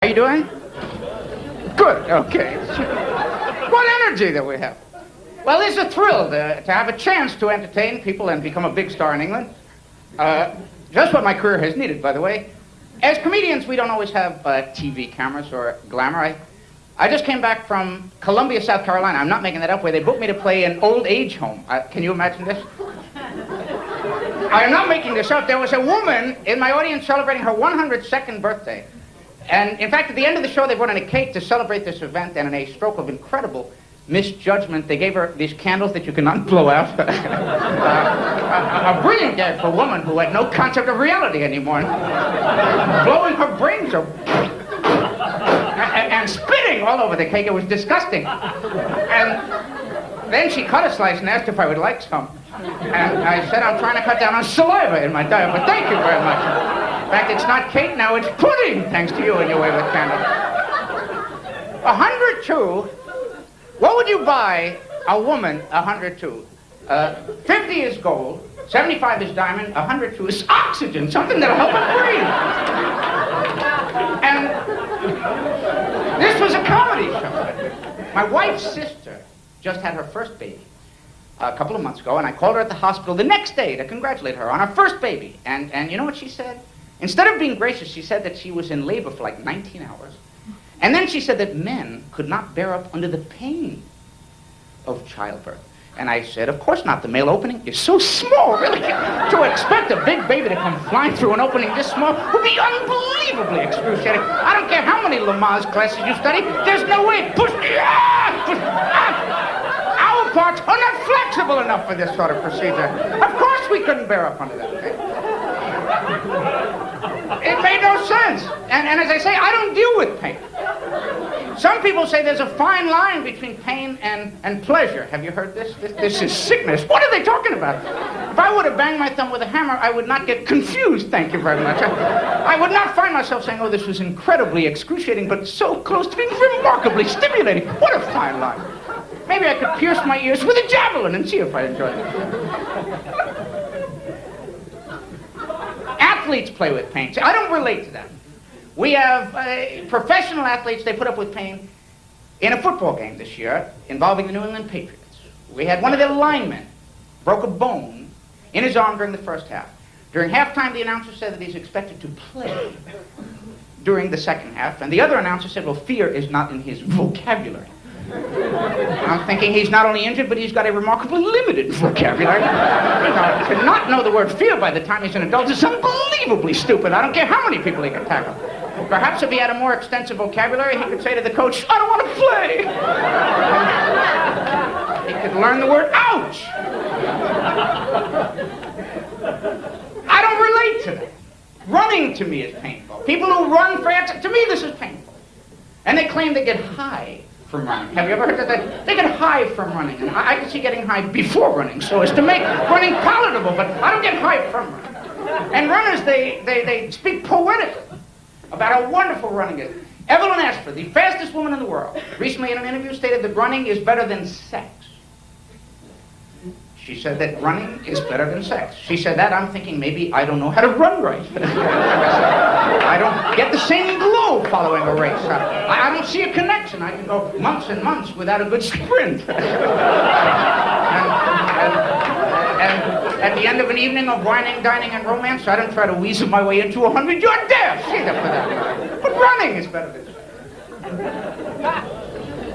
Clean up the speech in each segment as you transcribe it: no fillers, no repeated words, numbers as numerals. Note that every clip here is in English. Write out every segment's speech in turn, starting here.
How you doing? Good, okay. What energy that we have. Well, it's a thrill to have a chance to entertain people and become a big star in England. Just what my career has needed, by the way. As comedians, we don't always have TV cameras or glamour. I just came back from Columbia, South Carolina. I'm not making that up, where they booked me to play an old age home. Can you imagine this? I am not making this up. There was a woman in my audience celebrating her 102nd birthday. And in fact, at the end of the show, they brought in a cake to celebrate this event, and in a stroke of incredible misjudgment, they gave her these candles that you cannot blow out. A brilliant gag for a woman who had no concept of reality anymore. Blowing her brains out. And spitting all over the cake. It was disgusting. And then she cut a slice and asked if I would like some. And I said, I'm trying to cut down on saliva in my diet, but thank you very much. In fact, it's not cake now, it's pudding, thanks to you and your way with candles. 102, what would you buy a woman 102? 50 is gold, 75 is diamond, 102 is oxygen, something that'll help her breathe. And this was a comedy show. My wife's sister just had her first baby a couple of months ago, and I called her at the hospital the next day to congratulate her on her first baby. And you know what she said? Instead of being gracious, she said that she was in labor for like 19 hours. And then she said that men could not bear up under the pain of childbirth. And I said, of course not. The male opening is so small, really. To expect a big baby to come flying through an opening this small would be unbelievably excruciating. I don't care how many Lamaze classes you study, there's no way. Push me out! Our parts are not flexible enough for this sort of procedure. Of course we couldn't bear up under that. It made no sense. And as I say, I don't deal with pain. Some people say there's a fine line between pain and pleasure. Have you heard this? This is sickness. What are they talking about? If I were to bang my thumb with a hammer, I would not get confused, thank you very much. I would not find myself saying, oh, this was incredibly excruciating, but so close to being remarkably stimulating. What a fine line. Maybe I could pierce my ears with a javelin and see if I enjoy it. Athletes play with pain. See, I don't relate to them. We have professional athletes, they put up with pain in a football game this year involving the New England Patriots. We had one of their linemen broke a bone in his arm during the first half. During halftime, the announcer said that he's expected to play during the second half, and the other announcer said, well, fear is not in his vocabulary. I'm thinking he's not only injured, but he's got a remarkably limited vocabulary. To not know the word fear by the time he's an adult is unbelievably stupid. I don't care how many people he can tackle. Perhaps if he had a more extensive vocabulary, he could say to the coach, I don't want to play. He could learn the word ouch. I don't relate to that. Running to me is painful. People who run for exercise, to me this is painful. And they claim they get high from running. Have you ever heard that? They get high from running. And I can see getting high before running so as to make running palatable, but I don't get high from running. And runners, they speak poetically about how wonderful running is. Evelyn Ashford, the fastest woman in the world, recently in an interview stated that running is better than sex. She said that running is better than sex. She said that, I'm thinking maybe I don't know how to run right. I don't get the same glow following a race. I don't see a connection. I can go months and months without a good sprint. And at the end of an evening of whining, dining, and romance, I don't try to weasel my way into a 100-yard dash. She's up for that. But running is better than sex.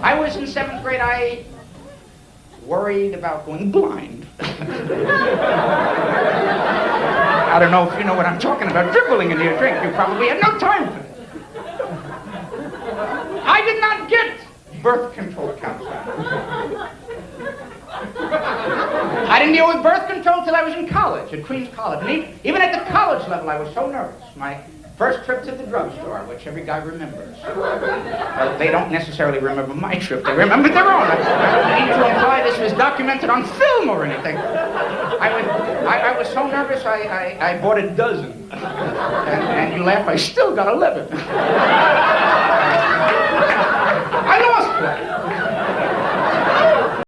I was in 7th grade. I worried about going blind. I don't know if you know what I'm talking about. Dribbling into your drink. You probably had no time for it. I did not get birth control counseling. I didn't deal with birth control till I was in college, at Queens College. And even at the college level, I was so nervous. My first trip to the drugstore, which every guy remembers. Well, they don't necessarily remember my trip. They remember their own. I don't mean to imply this was documented on film or anything. I was so nervous, I bought a dozen. And you laugh, I still got 11. I lost one.